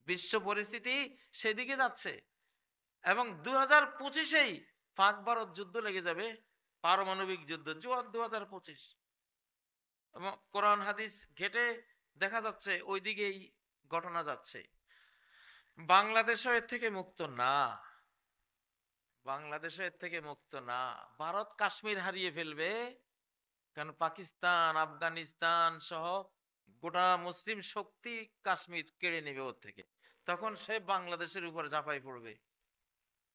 বিশ্ব পরিস্থিতি সেদিকে যাচ্ছে এবং 2025-এই পাক ভারত যুদ্ধ লেগে যাবে, পারমাণবিক যুদ্ধ, 2025। এবং কোরআন হাদিস ঘেটে দেখা যাচ্ছে ওই দিকেই ঘটনা যাচ্ছে। বাংলাদেশও এর থেকে মুক্ত না, বাংলাদেশও এর থেকে মুক্ত না। ভারত কাশ্মীর হারিয়ে ফেলবে, কারণ পাকিস্তান, আফগানিস্তান সহ গোটা মুসলিম শক্তি কাশ্মীর কেড়ে নেবে ওর থেকে। তখন সে বাংলাদেশের উপর ঝাঁপাই পড়বে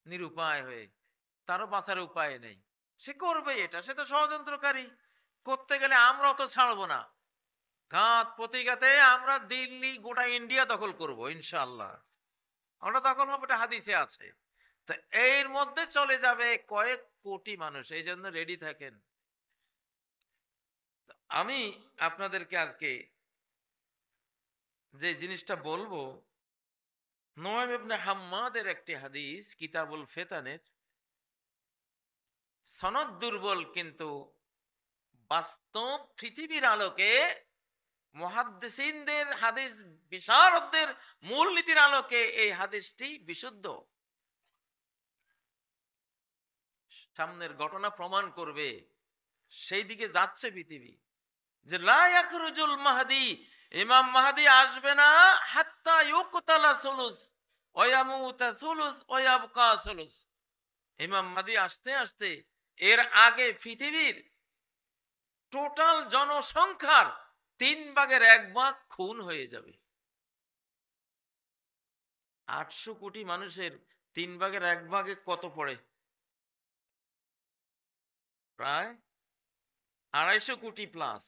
নিরুপায় হয়ে, তারও বাঁচার উপায় নেই। সে করবে এটা, সে তো ষড়যন্ত্রকারী। করতে গেলে আমরাও তো ছাড়বো না। ঘাত প্রতিঘাতে আমরা দিল্লি, গোটা ইন্ডিয়া দখল করব ইনশাআল্লাহ। আমরা দখল হবো, এটা হাদিসে আছে। তো এর মধ্যে চলে যাবে কয়েক কোটি মানুষ, এই জন্য রেডি থাকেন। আমি আপনাদেরকে আজকে যে জিনিসটা বলবো, নুআইম ইবনে হাম্মাদের একটি হাদিস, কিতাবুল ফিতানের, সনদ দুর্বল, কিন্তু বাস্তব পৃথিবীর আলোকে মুহাদ্দিসিনদের, হাদিস বিশারদদের মূলনীতির আলোকে এই হাদিসটি বিশুদ্ধ। সামনের ঘটনা প্রমাণ করবে সেই দিকে যাচ্ছে পৃথিবী, যে লা ইয়াখরুজুল মাহদি, ইমাম মাহদি আসবে না, হাত্তা ইউকতালা সুলুস ওয়া ইয়ামুতা সুলুস ওয়া ইয়াবকা সুলুস। ইমাম মাহদি আসতে আসতে এর আগে পৃথিবীর টোটাল জনসংখ্যার 1/3 খুন হয়ে যাবে। 800 কোটি মানুষের 1/3 কত পড়ে? প্রায় 250 কোটি প্লাস।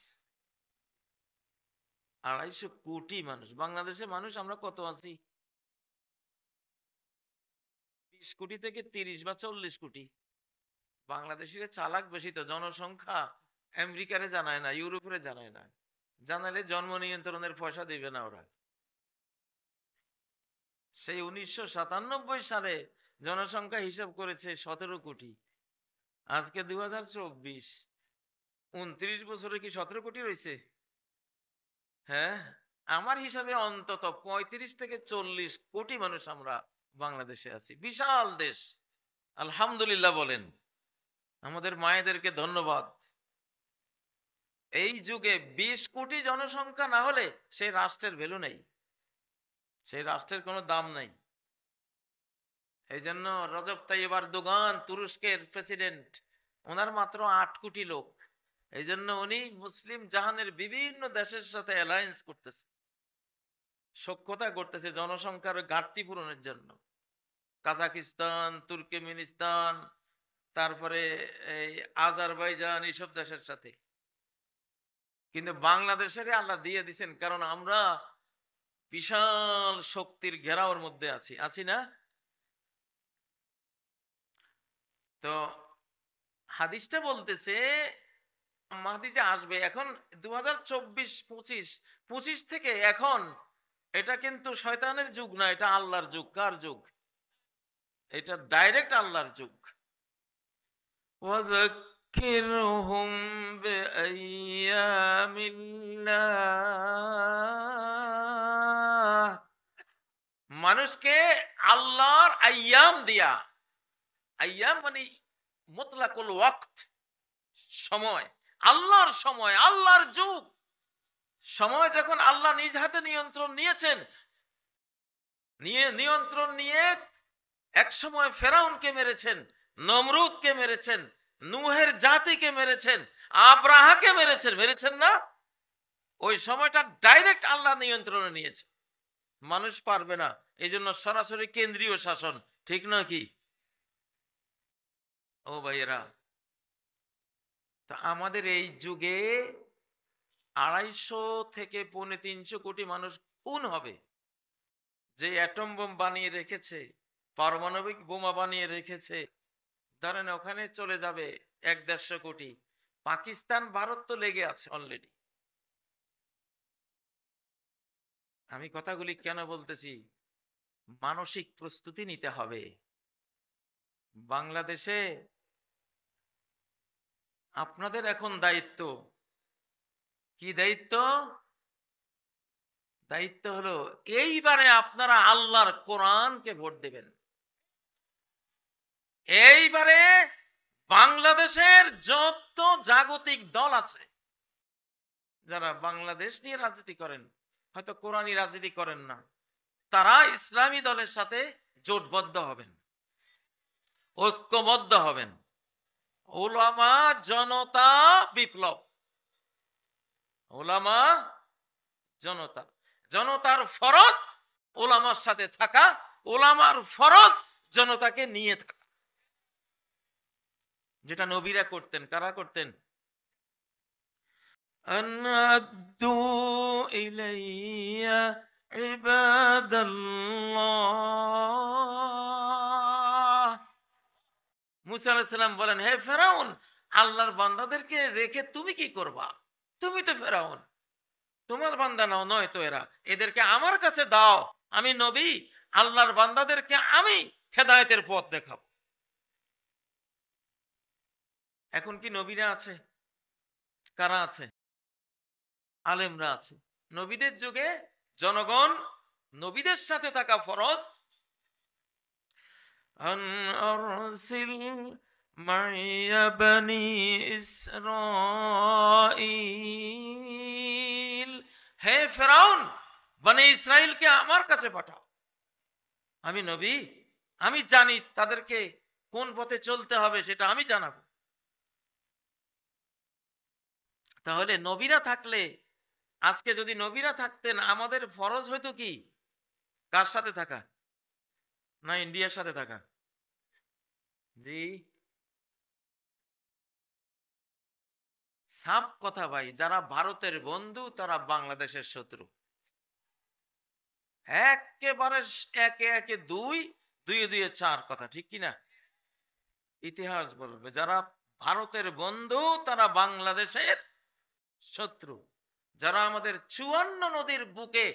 250 কোটি মানুষ। বাংলাদেশে মানুষ আমরা কত আছি? 30 কোটি থেকে 30 বা 40 কোটি। বাংলাদেশিরা চালাক বেশি তো, জনসংখ্যা আমেরিকারে জানায় না, ইউরোপে জানায় না। জানালে জন্ম নিয়ন্ত্রণের পয়সা দিবে না ওরা। সেই 1997 সালে জনসংখ্যা হিসাব করেছে 17 কোটি। আজকে 2024, 29 বছরে কি 17 কোটি রয়েছে? হ্যাঁ, আমার হিসাবে অন্তত 35 থেকে 40 কোটি মানুষ আমরা বাংলাদেশে আছি। বিশাল দেশ, আলহামদুলিল্লাহ বলেন। আমাদের মায়েদেরকে ধন্যবাদ। এই যুগে 20 কোটি জনসংখ্যা না হলে সেই রাষ্ট্রের ভ্যালু নেই, সেই রাষ্ট্রের কোনো দাম নাই। এই জন্য রজব তাইয়্যিব এরদোগান, তুরস্কের প্রেসিডেন্ট, ওনার মাত্র 8 কোটি লোক। এই জন্য উনি মুসলিম জাহানের বিভিন্ন দেশের সাথে অ্যালায়েন্স করতেছে, সখ্যতা করতেছে জনসংখ্যার ঘাটতি পূরণের জন্য। কাজাকিস্তান, তুর্কমেনিস্তান, তারপরে এই আজারবাইজান, এইসব দেশের সাথে। কিন্তু বাংলাদেশের আল্লাহ দিয়ে দিছেন, কারণ আমরা বিশাল শক্তির ঘেরাওর মধ্যে আছি না? তো হাদিসটা বলতেছে মাহদি যে আসবে এখন 2024-25 থেকে এখন, এটা কিন্তু শয়তানের যুগ না, এটা আল্লাহর যুগ। কার যুগ? এটা ডাইরেক্ট আল্লাহর যুগ। ওয়াযাক্কিরহুম বিআইয়ামিল্লাহ, মানুষকে আল্লাহর আইয়াম দিয়া, আইয়াম মানে মুতলাকুল ওয়াক্ত, সময়, আল্লাহর সময়, আল্লাহর যুগ। সময় যখন আল্লাহ নিজ হাতে নিয়ন্ত্রণ নিয়েছেন, নিয়ন্ত্রণ নিয়ে এক সময় ফেরাউনকে মেরেছেন, নমরুদকে মেরেছেন, নূহের জাতিকে মেরেছেন, আব্রাহাকে মেরেছেন না? ওই সময়টা ডাইরেক্ট আল্লাহ নিয়ন্ত্রণে নিয়েছে, মানুষ পারবে না। এই জন্য সরাসরি কেন্দ্রীয় শাসন, ঠিক নয় কি? ও ভাইয়েরা, তা আমাদের এই যুগে 250 থেকে 350 কোটি মানুষ খুন হবে। যে অ্যাটম বোম বানিয়ে রেখেছে, পারমাণবিক বোমা বানিয়ে রেখেছে, ধরেন ওখানে চলে যাবে 1-150 কোটি। পাকিস্তান, ভারত তো লেগে আছে অলরেডি। আমি কথাগুলি কেন বলতেছি? মানসিক প্রস্তুতি নিতে হবে। বাংলাদেশে আপনাদের এখন দায়িত্ব কি? দায়িত্ব দায়িত্ব হলো এইবারে আপনারা আল্লাহর কোরআনকে ভোট দেবেন। এইবারে বাংলাদেশের যত জাগতিক দল আছে, যারা বাংলাদেশ নিয়ে রাজনীতি করেন, হয়তো কোরআনী রাজনীতি করেন না, তারা ইসলামী দলের সাথে জোটবদ্ধ হবেন, ঐক্যবদ্ধ হবেন। ওলামা জনতা বিপ্লব, ওলামা জনতা, জনতার ফরজ ওলামার সাথে থাকা, ওলামার ফরজ জনতাকে নিয়ে থাকা, যেটা নবীরা করতেন। কারা করতেন? আনাদু ইলাইয়া ইবাদাল্লাহ। মুসা আলাইহিস সালাম বলেন, হে ফেরাউন, আল্লাহর বান্দাদেরকে রেখে তুমি কি করবা? তুমি তো ফেরাউন, তোমার বান্দা নাও নয় তো এরা, এদেরকে আমার কাছে দাও, আমি নবী, আল্লাহর বান্দাদেরকে আমি হেদায়েতের পথ দেখাবো। এখন কি নবীরা আছে? কারা আছে? আলেমরা আছে। নবীদের যুগে জনগণ, নবীদের সাথে থাকা ফরজ। আন আরসিল মাইয়া বনি ইসরাঈল, হে ফেরাউন, বনি ইসরাইলকে আমার কাছে পাঠাও। আমি নবী, আমি জানি তাদেরকে কোন পথে চলতে হবে, সেটা আমি জানাবো। তাহলে নবীরা থাকলে, আজকে যদি নবীরা থাকতেন, আমাদের ফরজ হয়তো কি কার সাথে থাকা? না ইন্ডিয়ার সাথে থাকা? জি, সাফ কথা ভাই, যারা ভারতের বন্ধু তারা বাংলাদেশের শত্রু। একেবারে একে একে দুই, দুইয়ে দুইয়ে চার, কথা ঠিক কিনা? ইতিহাস বলবে যারা ভারতের বন্ধু তারা বাংলাদেশের শত্রু। যারা আমাদের ৫৪ নদীর বুকে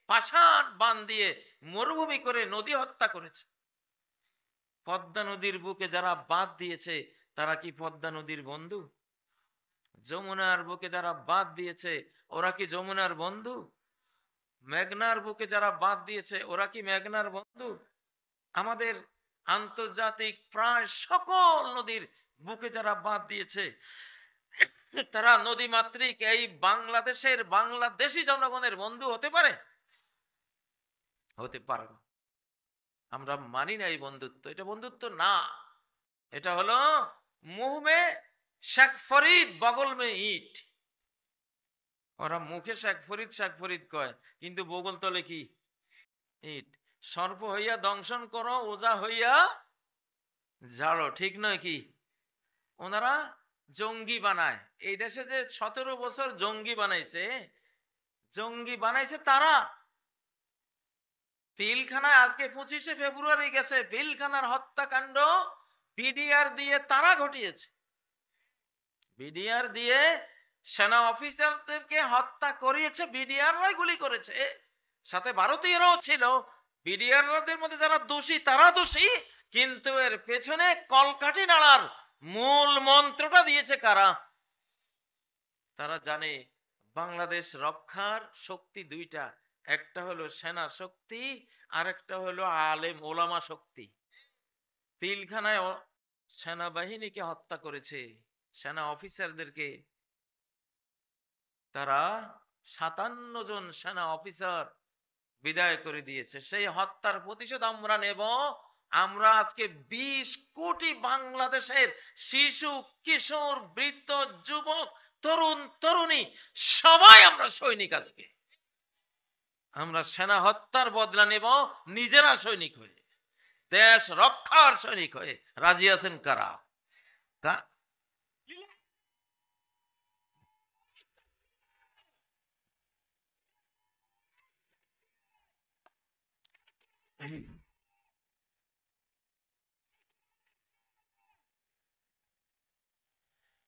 পাষাণ বাঁধ দিয়ে মরুভূমি করে নদী হত্যা করেছে, পদ্মা নদীর বুকে যারা বাঁধ দিয়েছে, তারা কি পদ্মা নদীর বন্ধু? যমুনার বুকে যারা বাঁধ দিয়েছে, ওরা কি যমুনার বন্ধু? মেঘনার বুকে যারা বাঁধ দিয়েছে, ওরা কি মেঘনার বন্ধু? আমাদের আন্তর্জাতিক প্রায় সকল নদীর বুকে যারা বাঁধ দিয়েছে, তারা নদীমাতৃক এই বাংলাদেশের, বাংলাদেশি জনগণের বন্ধু হতে পারে? হতে পারে না। আমরা মানি না এই বন্ধুত্ব, এটা বন্ধুত্ব না। এটা হলো মুহ মে শেখ ফরিদ বগল মে ইট। ওরা মুখে শেখ ফরিদ কয়, কিন্তু বগল তলে কি? ইট। সর্প হইয়া দংশন করো, ওজা হইয়া ঝাড়ো, ঠিক নয় কি? ওনারা জঙ্গি বানায়। এই দেশে যে ১৭ বছর জঙ্গি বানাইছে তারা। পিলখানায় আজকে ২৫শে ফেব্রুয়ারি গেছে, পিলখানার হত্যাকাণ্ড বিডিআর দিয়ে তারা ঘটিয়েছে। বিডিআর দিয়ে সেনা অফিসারদেরকে হত্যা করিয়েছে, বিডিআররাই গুলি করেছে, সাথে ভারতীয়রাও ছিল। বিডিআরদের মধ্যে যারা দোষী তারা দোষী, কিন্তু এর পেছনে কলকাঠি নাড়ার মূল মন্ত্রটা দিয়েছে কারা? তারা জানে বাংলাদেশ রক্ষার শক্তি দুইটা, একটা হলো সেনা শক্তি, আর একটা হলো আলেম ওলামা শক্তি। পিলখানায় সেনাবাহিনীকে হত্যা করেছে, সেনা অফিসারদেরকে। তারা ৫৭ জন সেনা অফিসার বিদায় করে দিয়েছে। সেই হত্যার প্রতিশোধ আমরা নেব। আমরা আজকে ২০ কোটি বাংলাদেশের শিশু, কিশোর, বৃদ্ধ, যুবক, তরুণ, তরুণী সবাই আমরা সৈনিক। আজকে আমরা সেনা হত্যার বদলা নেব, নিজেরা সৈনিক হয়ে, দেশ রক্ষার সৈনিক হয়ে। রাজি আছেন কারা?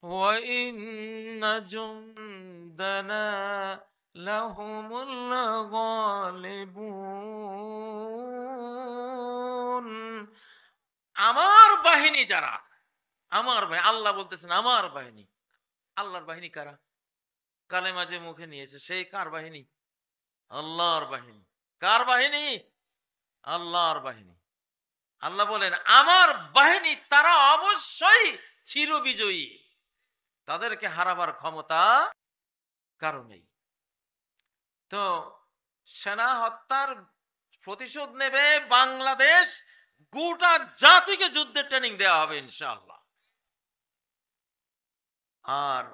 وَإِنَّ جُندَنَا لَهُمُ الْغَالِبُونَ। আমার বাহিনী যারা, আমার বাহিনী, আল্লাহ বলতেছেন আমার বাহিনী। আল্লাহর বাহিনী কারা? কালেমা যে মুখে নিয়েছে সেই কার বাহিনী? আল্লাহর বাহিনী। কার বাহিনী? আল্লাহর বাহিনী। আল্লাহ বলেন আমার বাহিনী তারা অবশ্যই চিরবিজয়ী, তাদেরকে হারাবার ক্ষমতা কারো নেই। তো সেনা হত্যার প্রতিশোধ নেবে বাংলাদেশ, গোটা জাতিকে যুদ্ধের ট্রেনিং দেওয়া হবে ইনশাআল্লাহ। আর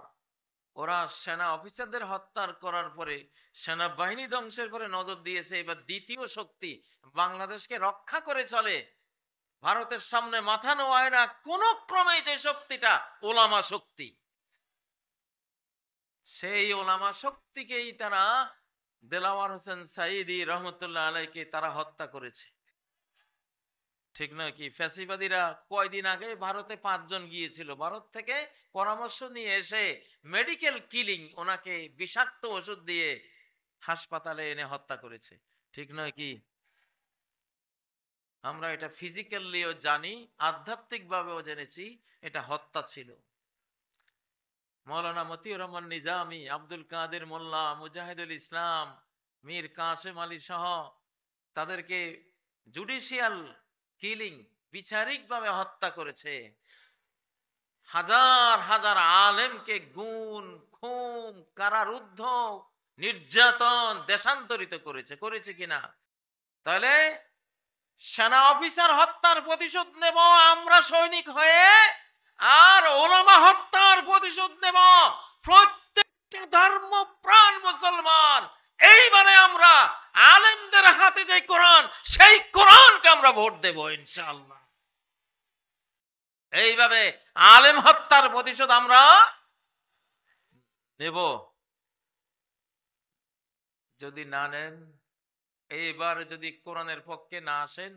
ওরা সেনা অফিসারদের হত্যা করার পরে, সেনাবাহিনী ধ্বংসের পরে নজর দিয়েছে এবার দ্বিতীয় শক্তি বাংলাদেশকে রক্ষা করে চলে, ভারতের সামনে মাথা নোয়ায় না কোন ক্রমে, যে শক্তিটা ওলামা শক্তি, সেই ওলামা শক্তিকেই তারা দেলাওয়ার হোসেন সাইদি রহমতুল্লাহ আলাইকে তারা হত্যা করেছে। ঠিক নয় কি? ফ্যাসিবাদীরা কয়দিন আগে ভারতে 5 জন গিয়েছিল, ভারত থেকে পরামর্শ নিয়ে এসে মেডিকেল কিলিং, ওনাকে বিষাক্ত ওষুধ দিয়ে হাসপাতালে এনে হত্যা করেছে। ঠিক নয় কি? আমরা এটা ফিজিক্যালিও জানি, আধ্যাত্মিক ভাবেও জেনেছি, এটা হত্যা ছিল। মৌলানা মতিউর রহমান নিজামী, আব্দুল কাদের মোল্লা, মুজাহিদুল ইসলাম, মীর কাসেম আলী সহ তাদেরকে জুডিশিয়াল কিলিং, বিচারিকভাবে হত্যা করেছে। হাজার হাজার আলেমকে গুম, খুন, কারারুদ্ধ, নির্যাতন, দেশান্তরিত করেছে। করেছে কিনা? তাহলে সেনা অফিসার হত্যার প্রতিশোধ নেব আমরা সৈনিক হয়ে, আর ওলামা হত্যার প্রতিশোধ নেব প্রত্যেকটা ধর্মপ্রাণ মুসলমান। এইবারে আমরা আলেমদের হাতে যে কোরআন, সেই কোরআনকে আমরা ভোট দেব ইনশাআল্লাহ। এইভাবে আলেম হত্যার প্রতিশোধ আমরা নেব। যদি না নেন, এইবার যদি কোরআনের পক্ষে না আসেন,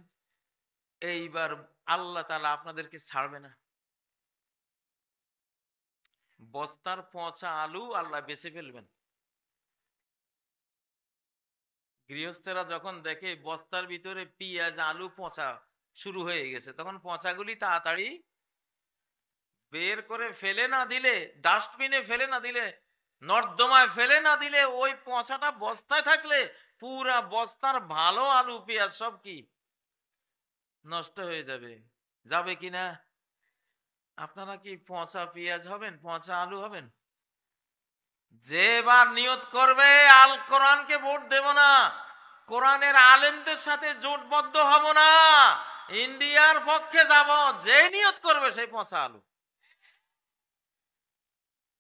এইবার আল্লাহ তাআলা আপনাদেরকে ছাড়বে না। বস্তার পচা আলু আল্লাহ বেঁচে ফেলবেন। গৃহস্থেরা যখন দেখে বস্তার ভিতরে পেঁয়াজ আলু পচা শুরু হয়ে গেছে, তখন পচাগুলি তাড়াতাড়ি বের করে ফেলে না দিলে, ডাস্টবিনে ফেলে না দিলে, নর্দমায় ফেলে না দিলে, ওই পচাটা বস্তায় থাকলে পুরা বস্তার ভালো আলু পেঁয়াজ সব কি নষ্ট হয়ে যাবে। যাবে কিনা? আপনারা কি পচা পেঁয়াজ হবেন, পচা আলু হবেন? যেবার নিয়ত করবে আল কোরআনকে ভোট দেব না, কোরআনের আলেমদের সাথে জোটবদ্ধ হব না, ইন্ডিয়ার পক্ষে যাব, যে নিয়ত করবে সেই পচা আলু।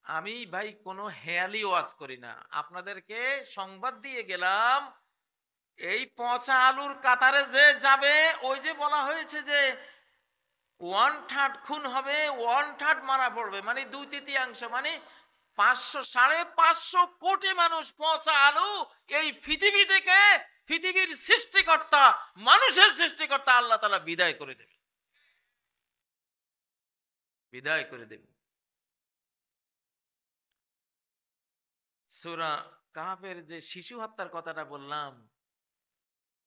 আমি ভাই কোনো হেয়ালি ওয়াজ করি না, আপনাদেরকে সংবাদ দিয়ে গেলাম। এই পচা আলুর কাতারে যে যাবে, ওই যে বলা হয়েছে যে 1/3 খুন হবে, 1/3 মারা পড়বে, মানে 2/3, মানে 500-550 কোটি মানুষ পচা আলু এই পৃথিবী থেকে, পৃথিবীর সৃষ্টিকর্তা, মানুষের সৃষ্টিকর্তা আল্লাহ তাআলা বিদায় করে দেবে, বিদায় করে দেবে। সূরা কাহফের যে শিশু হত্যার কথাটা বললাম,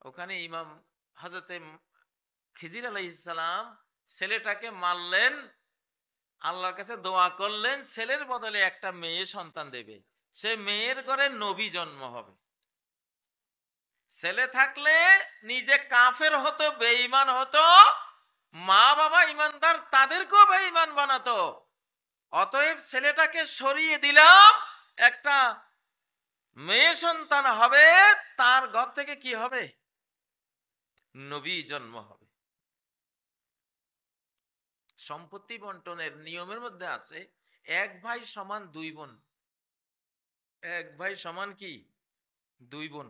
ওখানে ইমাম হযরতে খিজির আলাইহিস সালাম ছেলেটাকে মারলেন, আল্লাহর কাছে দোয়া করলেন ছেলের বদলে একটা মেয়ে সন্তান দেবে, সে মেয়ের ঘরে নবী জন্ম হবে। ছেলে থাকলে নিজে কাফের হতো, বেঈমান হতো, মা বাবা ইমানদার তাদেরকেও বেঈমান বানাতো। অতএব ছেলেটাকে সরিয়ে দিলাম, একটা মেয়ে সন্তান হবে, তার ঘর থেকে কি হবে? নবী জন্ম হবে। সম্পত্তি বন্টনের নিয়মের মধ্যে আছে 1 ভাই সমান 2 বোন। 1 ভাই সমান কি? 2 বোন।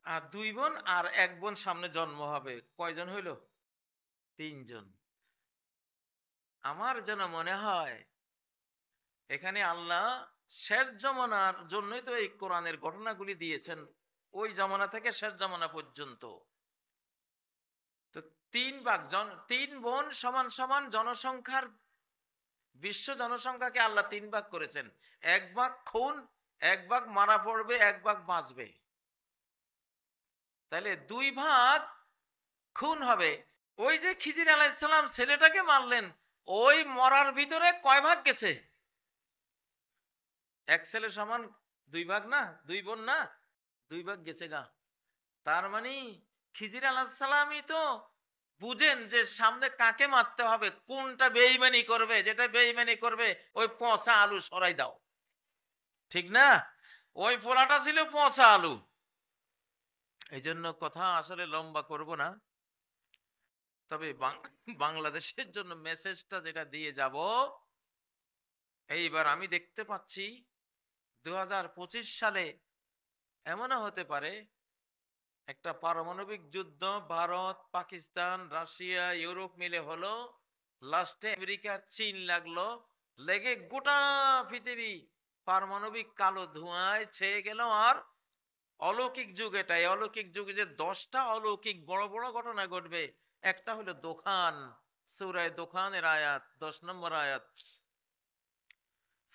আর 2 বোন আর 1 বোন সামনে জন্ম হবে, কয়জন হইল? 3 জন। আমার যেন মনে হয় এখানে আল্লাহ শেষ জামানার জন্যই তো এই কোরআনের ঘটনাগুলি দিয়েছেন, ওই জামানা থেকে শেষ জামানা পর্যন্ত। তো 3 ভাগ, 3 বোন সমান সমান জনসংখ্যার, বিশ্ব জনসংখ্যাকে আল্লাহ 3 ভাগ করেছেন। 1 ভাগ খুন, 1 ভাগ মারা পড়বে, 1 ভাগ বাঁচবে। তাহলে 2 ভাগ খুন হবে। ওই যে খিজির আলাইহিস সালাম ছেলেটাকে মারলেন, ওই মরার ভিতরে কয় ভাগ গেছে? 1 ছেলে সমান দুই ভাগ না, দুই বোন না, দুই ভাগ গেছে গা। তার মানে খিজির আলাইহিস সালামই তো বুঝেন যে সামনে কাকে মারতে হবে, কোনটা বেঈমানি করবে, যেটা বেঈমানি করবে ওই পচা আলু সরাই দাও, ঠিক না? ওই পোলাটা ছিল পচা আলু। এই জন্য কথা আসলে লম্বা করব না, তবে বাংলাদেশের জন্য মেসেজটা যেটা দিয়ে যাব, এইবার আমি দেখতে পাচ্ছি 2025 সালে এমনও হতে পারে একটা পারমাণবিক যুদ্ধ ভারত, পাকিস্তান, রাশিয়া, ইউরোপ মিলে হলো, লাস্টে আমেরিকা, চীন লাগলো, লেগে গোটা পৃথিবী পারমাণবিক কালো ধোঁয়ায় ছেয়ে গেল। আর অলৌকিক যুগ, এটাই অলৌকিক যুগে যে 10টা অলৌকিক বড় বড় ঘটনা ঘটবে, একটা হলো দোকান। সূরা দোকানের আয়াত 10 নম্বর আয়াত,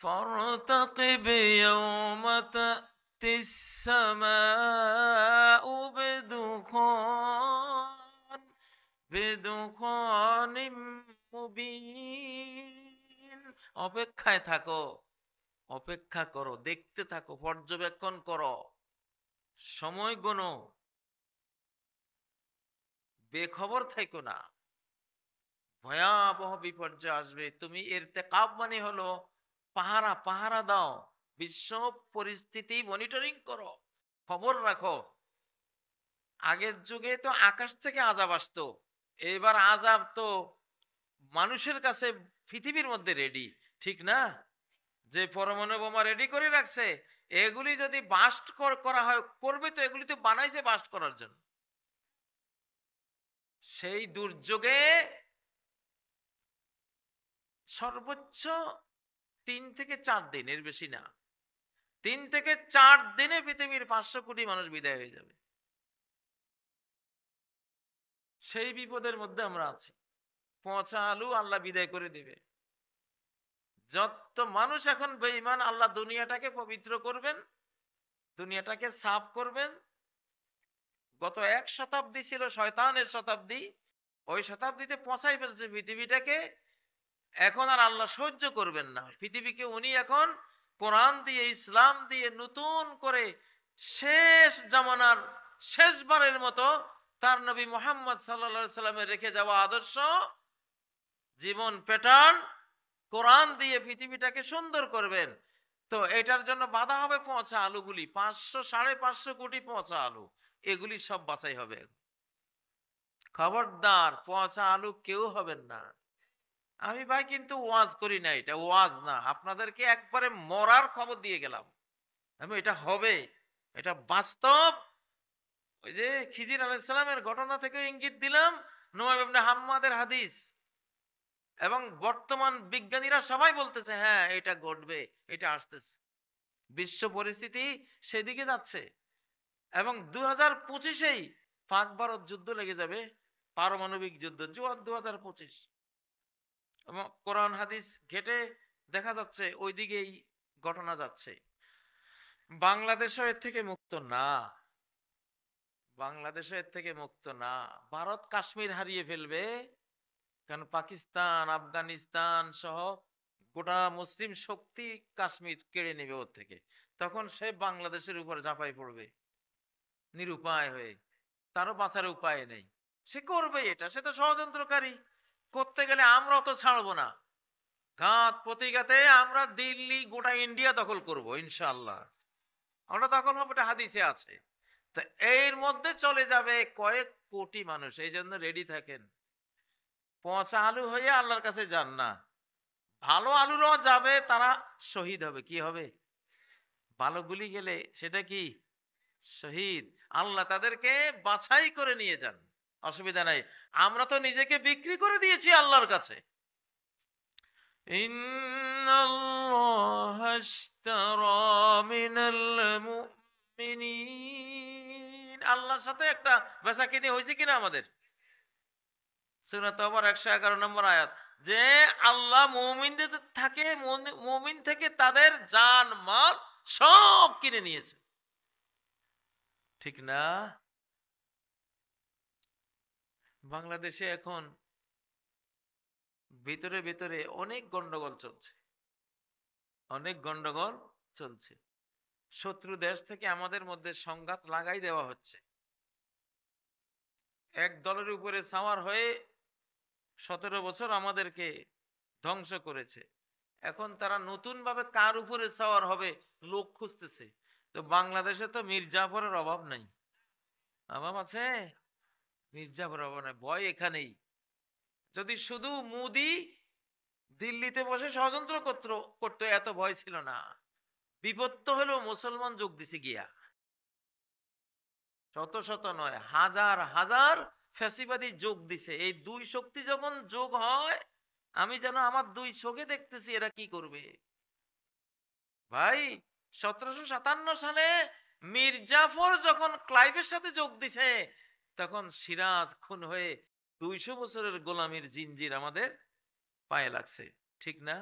فارتقب يوم تأتي السماء بدخان মুবিন। অপেক্ষায় থাকো, অপেক্ষা করো, দেখতে থাকো, পর্যবেক্ষণ করো, সময় গোনো, বেখবর থাইকো না, ভয়াবহ বিপর্যয় আসবে। তুমি ইরতিকাব মানে হলো পাহারা, পাহারা দাও, বিশ্ব পরিস্থিতি মনিটরিং করো, খবর রাখো। আগের যুগে তো আকাশ থেকে আযাব আসতো, এবার আযাব তো মানুষের কাছে পৃথিবীর মধ্যে রেডি, ঠিক না? যে পরমাণু বোমা রেডি করে রাখছে, এগুলি যদি বাস্ট করা হয়, করবে তো, এগুলি তো বানাইছে বাস্ট করার জন্য। সেই দুর্যোগে সর্বোচ্চ 3 থেকে 4 দিন, এর বেশি না, 3 থেকে 4 দিনে পৃথিবীর 500 কোটি মানুষ বিদায় হয়ে যাবে। সেই বিপদের মধ্যে আমরা আছি। পচা আলু আল্লাহ বিদায় করে দিবে। যত মানুষ এখন বেঈমান, আল্লাহ দুনিয়াটাকে পবিত্র করবেন, দুনিয়াটাকে সাফ করবেন। গত 1 শতাব্দী ছিল শয়তানের শতাব্দী, ওই শতাব্দীতে পচাই ফেলছে পৃথিবীটাকে। এখন আর আল্লাহ সহ্য করবেন না পৃথিবীকে, উনি এখন কোরআন দিয়ে, ইসলাম দিয়ে নতুন করে শেষ জামানার শেষবারের মতো তার নবী মুহাম্মদ সাল্লাল্লাহু আলাইহি সাল্লামের রেখে যাওয়া আদর্শ জীবন প্যাটার্ন কোরআন দিয়ে পৃথিবীটাকে সুন্দর করবেন। তো এটার জন্য বাধা হবে পচা আলুগুলি, 500-550 কোটি পচা আলু, এগুলি সব বাছাই হবে। খবরদার, পচা আলু কেউ হবেন না। আমি ভাই কিন্তু ওয়াজ করি না, এটা ওয়াজ না, আপনাদেরকে একবারে মরার খবর দিয়ে গেলাম। আমি এটা হবে, এটা বাস্তব। ওই যে খিজির আলাইহিস সালামের ঘটনা থেকে ইঙ্গিত দিলাম, নুআইম ইবনে হাম্মাদের হাদিস, এবং বর্তমান বিজ্ঞানীরা সবাই বলতেছে হ্যাঁ এটা ঘটবে, এটা আসতেছে, বিশ্ব পরিস্থিতি সেদিকে যাচ্ছে। এবং 2025-এই পাক ভারত যুদ্ধ লেগে যাবে, পারমাণবিক যুদ্ধ, 2025। এবং কোরআন হাদিস ঘেটে দেখা যাচ্ছে ওই দিকেই ঘটনা যাচ্ছে। বাংলাদেশও এর থেকে মুক্ত না, বাংলাদেশও এর থেকে মুক্ত না। ভারত কাশ্মীর হারিয়ে ফেলবে, কারণ পাকিস্তান, আফগানিস্তান সহ গোটা মুসলিম শক্তি কাশ্মীর কেড়ে নেবে ওর থেকে। তখন সে বাংলাদেশের উপর ঝাঁপাই পড়বে নিরুপায় হয়ে, তারও বাঁচার উপায় নেই। সে করবে এটা, সে তো ষড়যন্ত্রকারী। করতে গেলে আমরাও তো ছাড়বো না, ঘাত প্রতিঘাতে আমরা দিল্লি, গোটা ইন্ডিয়া দখল করব ইনশাআল্লাহ। আমরা দখল হবো, এটা হাদিসে আছে। তো এর মধ্যে চলে যাবে কয়েক কোটি মানুষ, এই জন্য রেডি থাকেন। পচা আলু হয়ে আল্লাহর কাছে যান না, ভালো আলুরাও যাবে, তারা শহীদ হবে। কি হবে? ভালো গুলি গেলে সেটা কি শহীদ। আল্লাহ তাদেরকে বাছাই করে নিয়ে যান, অসুবিধা নাই। আমরা তো নিজেকে বিক্রি করে দিয়েছি আল্লাহর কাছে। ইন্নাল্লাহা আশতারা মিনাল মুমিনিন, আল্লাহর সাথে একটা বেচাকেনি হয়েছে কিনা আমাদের? সূরা তাওবার 111 নম্বর আয়াত, যে আল্লাহ মুমিনদের থাকে, মুমিন থেকে তাদের জান মাল সব কিনে নিয়েছে, ঠিক না? বাংলাদেশে এখন ভিতরে ভিতরে অনেক গন্ডগোল চলছে, অনেক গন্ডগোল চলছে। শত্রু দেশ থেকে আমাদের মধ্যে সংঘাত লাগাই দেওয়া হচ্ছে। এক দলের উপরে সাওয়ার হয়ে 17 বছর আমাদেরকে ধ্বংস করেছে। এখন তারা নতুন ভাবে কার উপরে সাওয়ার হবে লোক খুঁজতেছে। তো বাংলাদেশে তো মীর জাফরের অভাব নাই। অভাব আছে? মীর জাফরের অভাব নাই, ভয় এখানেই। যদি শুধু মোদি দিল্লিতে বসে ষড়যন্ত্র করতো এত ভয় ছিল না। বিপদ তো হলো মুসলমান যোগ দিছে গিয়া, শত শত নয় হাজার হাজার ফ্যাসিবাদী যোগ দিছে। এই দুই শক্তি যখন যোগ হয়, আমি যেন আমার দুই চোখে দেখতেছি এরা কি করবে। ভাই 1757 সালে মীর জাফর যখন ক্লাইভের সাথে যোগ দিছে, তখন সিরাজ খুন হয়ে 200 বছরের গোলামির জিনজির আমাদের পায়ে লাগছে, ঠিক না?